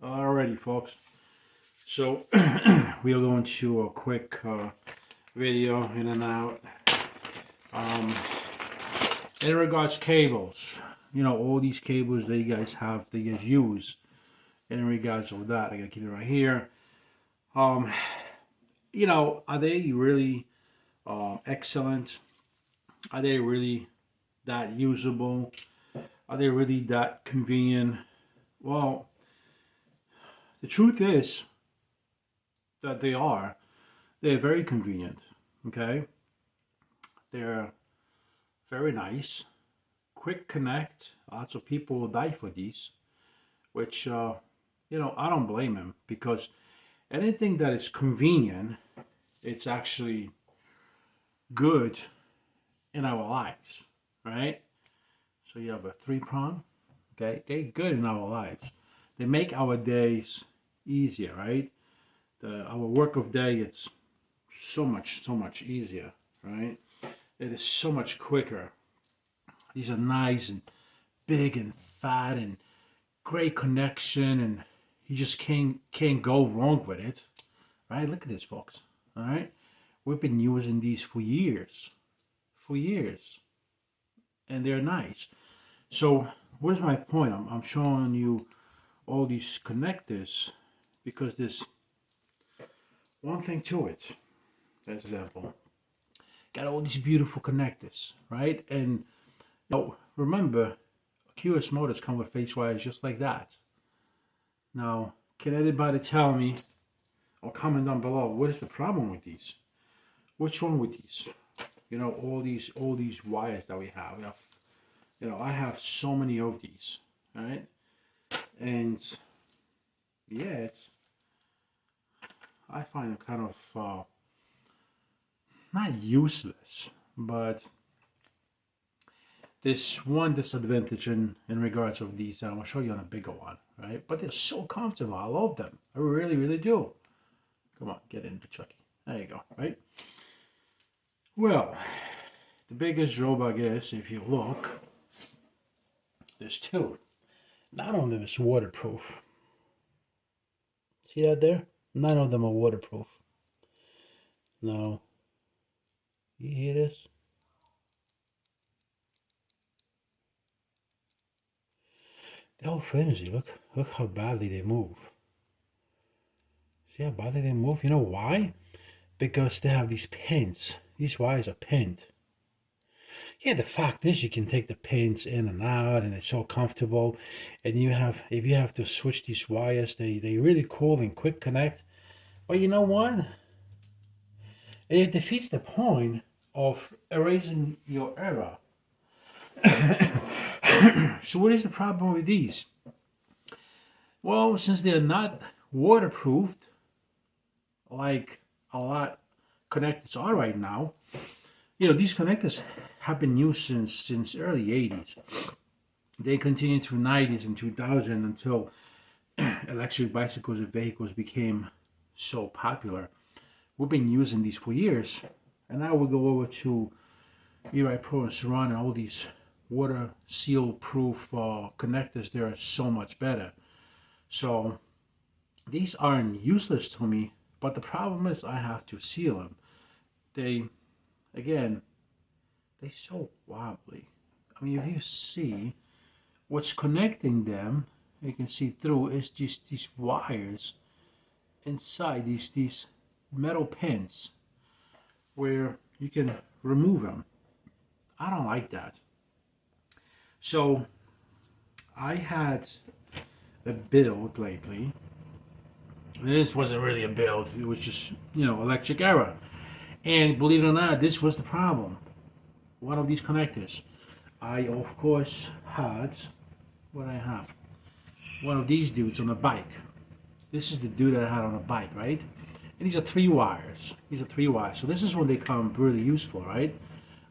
Alrighty, folks. So we are going to a quick video in and out. Um, in regards cables, all these cables that you guys have, that you guys use. In regards of that, I gotta keep it right here. Are they really excellent? Are they really that usable? Are they really that convenient? Well, the truth is that they're very convenient, okay? They're very nice, quick connect. Lots of people will die for these, which, I don't blame them, because anything that is convenient, it's actually good in our lives, right? So you have a 3-prong, okay? They're good in our lives. They make our days easier, right? Our work of day, it's so much easier, right? It is so much quicker. These are nice and big and fat and great connection, and you just can't go wrong with it, right? Look at this, folks. All right, we've been using these for years, and they're nice. So what is my point? I'm showing you all these connectors because there's one thing to it. For example, got all these beautiful connectors, right? And remember, QS motors come with face wires just like that. Now, can anybody tell me or comment down below what is the problem with these? What's wrong with these? All these wires that we have. I have so many of these, right? And yeah, I find it kind of not useless, but there's one disadvantage in regards of these, and I'm gonna show you on a bigger one, right? But they're so comfortable. I love them. I really do. Come on, get in, Chucky. There you go, right? Well, the biggest drawback is, if you look, there's two. None of them is waterproof. See that there? None of them are waterproof. Now, you hear this? They're all flimsy. Look how badly they move. See how badly they move? You know why? Because they have these pins. These wires are pinned. Yeah, the fact is you can take the pins in and out, and it's so comfortable. And if you have to switch these wires, they really cool and quick connect. But you know what? It defeats the point of erasing your error. So what is the problem with these? Well, since they're not waterproofed, like a lot connectors are right now, these connectors have been used since early 80s. They continued through 90s and 2000 until electric bicycles and vehicles became so popular. We've been using these for years, and now we'll go over to eRide Pro and Surround, and all these water seal proof connectors. They're so much better. So these aren't useless to me, but the problem is I have to seal them. They're so wobbly. I mean, if you see what's connecting them, you can see through, is just these wires inside these metal pins where you can remove them. I don't like that. So I had a build lately. This wasn't really a build. It was just, electric error. And believe it or not, this was the problem. One of these connectors. I, of course, had what I have. One of these dudes on a bike. This is the dude that I had on a bike, right? And these are 3 wires. So this is when they come really useful, right?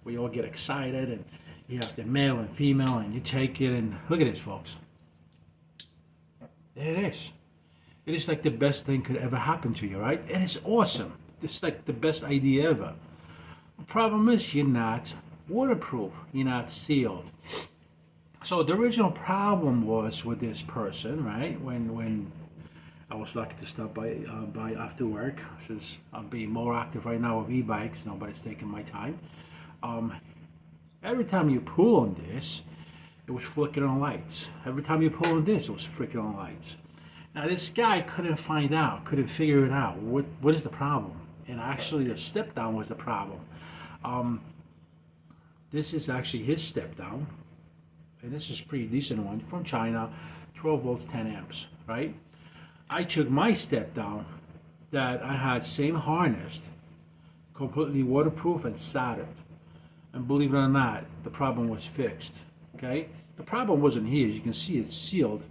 We all get excited, and you have the male and female, and you take it, and look at this, folks. There it is. It is like the best thing could ever happen to you, right? It is awesome. It's like the best idea ever. The problem is you're not waterproof. You're not sealed. So the original problem was with this person, right? When I was lucky to stop by after work, since I'm being more active right now with e-bikes. Nobody's taking my time. Every time you pull on this, it was flickering on lights. Every time you pull on this, it was flickering on lights. Now this guy couldn't figure it out. What is the problem? And actually the step down was the problem. This is actually his step down, and this is a pretty decent one from China, 12 volts, 10 amps, right? I took my step down that I had same harnessed, completely waterproof and soldered. And believe it or not, the problem was fixed, okay? The problem wasn't here. As you can see, it's sealed,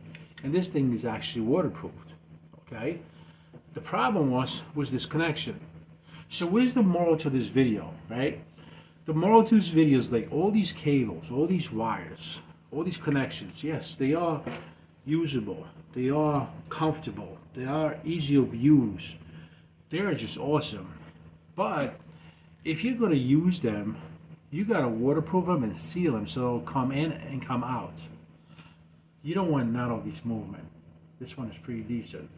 and this thing is actually waterproofed, okay? The problem was this connection. So where's the moral to this video, right? The moral to this video is like all these cables, all these wires, all these connections, yes, they are usable, they are comfortable, they are easy of use, they are just awesome. But if you're going to use them, you got to waterproof them and seal them so they'll come in and come out. You don't want none of these movement. This one is pretty decent.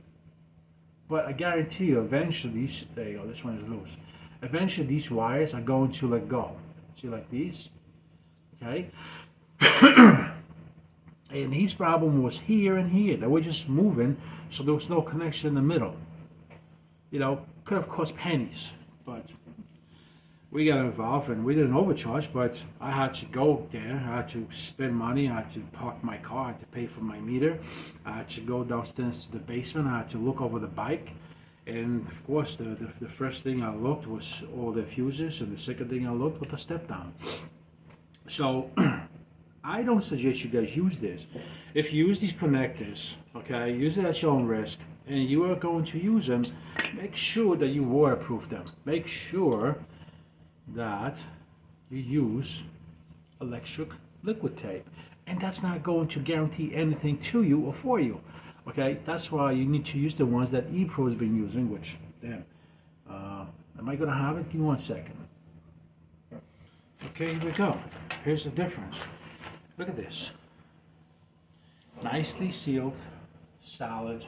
But I guarantee you, eventually, there you go, this one is loose. Eventually, these wires are going to let go. See, like these, okay? And his problem was here and here. They were just moving, so there was no connection in the middle. You know, could have cost pennies, but we got involved and we didn't overcharge, but I had to go there. I had to spend money. I had to park my car. I had to pay for my meter. I had to go downstairs to the basement. I had to look over the bike. And of course, the first thing I looked was all the fuses, and the second thing I looked was the step down. So I don't suggest you guys use this. If you use these connectors, okay, use it at your own risk, and you are going to use them, make sure that you waterproof them. Make sure that you use electric liquid tape, and that's not going to guarantee anything to you or for you. Okay, that's why you need to use the ones that ePro has been using, which, damn, am I going to have it? Give me 1 second. Okay, here we go. Here's the difference. Look at this. Nicely sealed, solid,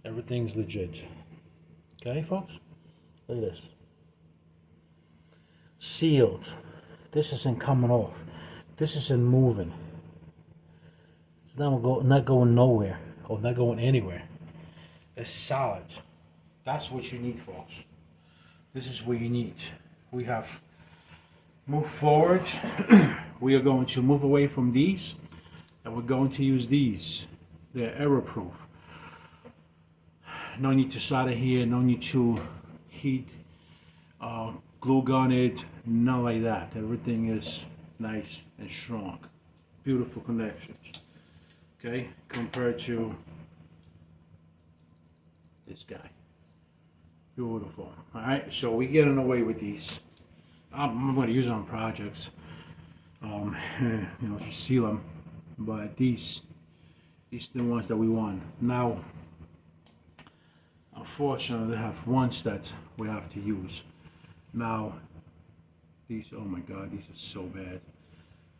everything's legit. Okay, folks? Look at this. Sealed. This isn't coming off. This isn't moving. It's not going nowhere. Or not going anywhere. It's solid. That's what you need, folks. This is what you need. We have moved forward. We are going to move away from these, and we're going to use these. They're error-proof. No need to solder here. No need to heat, glue gun it. None like that. Everything is nice and strong. Beautiful connections. Okay, compared to this guy. Beautiful. Alright, so we're getting away with these. I'm going to use them on projects. You know, to seal them. But these are the ones that we want. Now, unfortunately, they have ones that we have to use. Now, these, oh my God, these are so bad.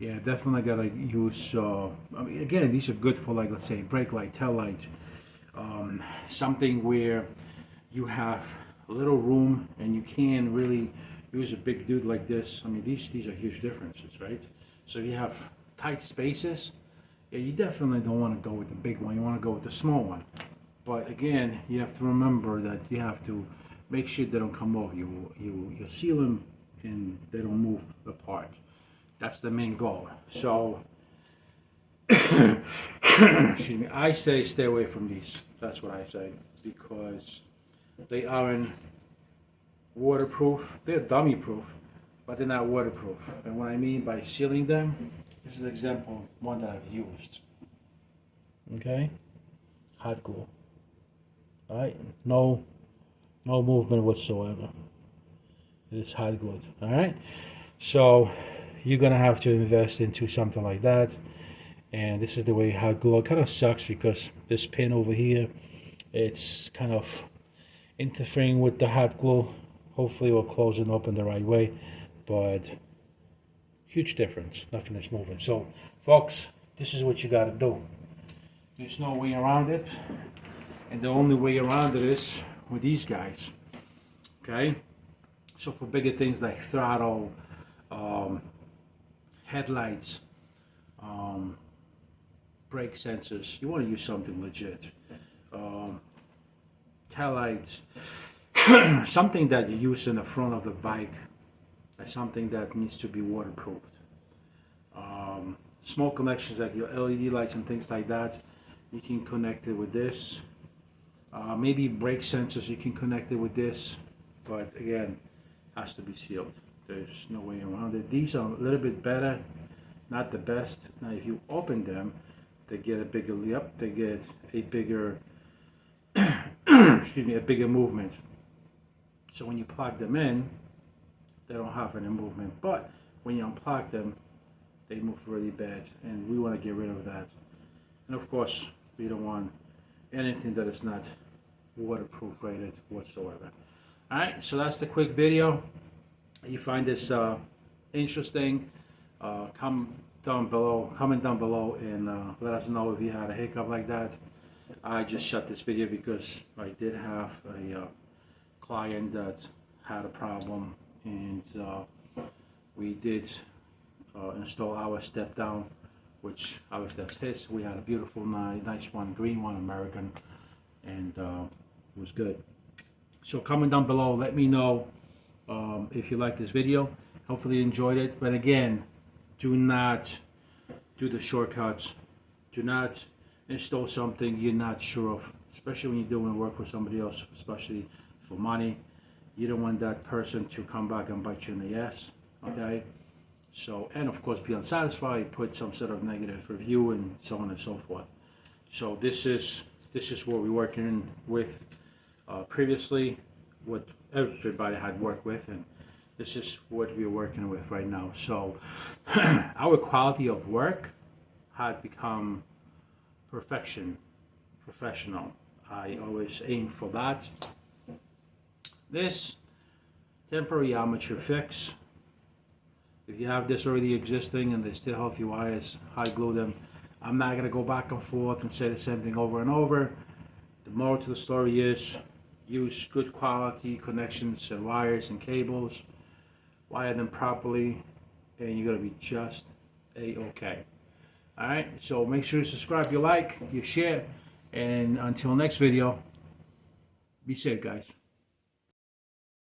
Yeah, definitely gotta use, I mean, again, these are good for, like, let's say, brake light, tail light, something where you have a little room and you can really use a big dude like this. I mean, these are huge differences, right? So if you have tight spaces, yeah, you definitely don't want to go with the big one. You want to go with the small one. But again, you have to remember that you have to make sure they don't come off. You seal them and they don't move apart. That's the main goal. So, excuse me, I say stay away from these. That's what I say, because they aren't waterproof. They're dummy proof, but they're not waterproof. And what I mean by sealing them, this is an example, one that I've used. Okay, hot glue. All right, no movement whatsoever. It is hot glued. All right, so you're gonna have to invest into something like that, and this is the way hot glue. It kind of sucks because this pin over here, it's kind of interfering with the hot glue. Hopefully we'll close it open the right way, but huge difference. Nothing is moving. So folks, this is what you got to do. There's no way around it, And the only way around it is with these guys. Okay, so for bigger things like throttle, headlights, brake sensors, you want to use something legit. Tail lights, something that you use in the front of the bike, something that needs to be waterproofed. Small connections like your LED lights and things like that, you can connect it with this. Maybe brake sensors, you can connect it with this, but again, has to be sealed. There's no way around it. These are a little bit better, not the best. Now if you open them, they get a bigger lip, they get a bigger excuse me, a bigger movement. So when you plug them in, they don't have any movement, but when you unplug them, they move really bad, and we want to get rid of that. And of course, we don't want anything that is not waterproof rated whatsoever. Alright, so that's the quick video. If you find this interesting, comment down below and let us know if you had a hiccup like that. I just shut this video because I did have a client that had a problem, and we did install our step down, which obviously that's his. We had a beautiful nice one, green one, American, and it was good. So comment down below, let me know if you like this video. Hopefully you enjoyed it, but again, do not do the shortcuts. Do not install something you're not sure of, especially when you're doing work for somebody else, especially for money. You don't want that person to come back and bite you in the ass, okay? So, and of course be unsatisfied, put some sort of negative review and so on and so forth. So this is what we're working with previously, what everybody had worked with, and this is what we're working with right now. So our quality of work had become professional. I always aim for that. This temporary armature fix. If you have this already existing and they still have your wires, hot glue them. I'm not gonna go back and forth and say the same thing over and over. The moral to the story is use good quality connections and wires and cables, wire them properly, and you're gonna be just a-okay. Alright, so make sure you subscribe, you like, you share, and until next video, be safe guys.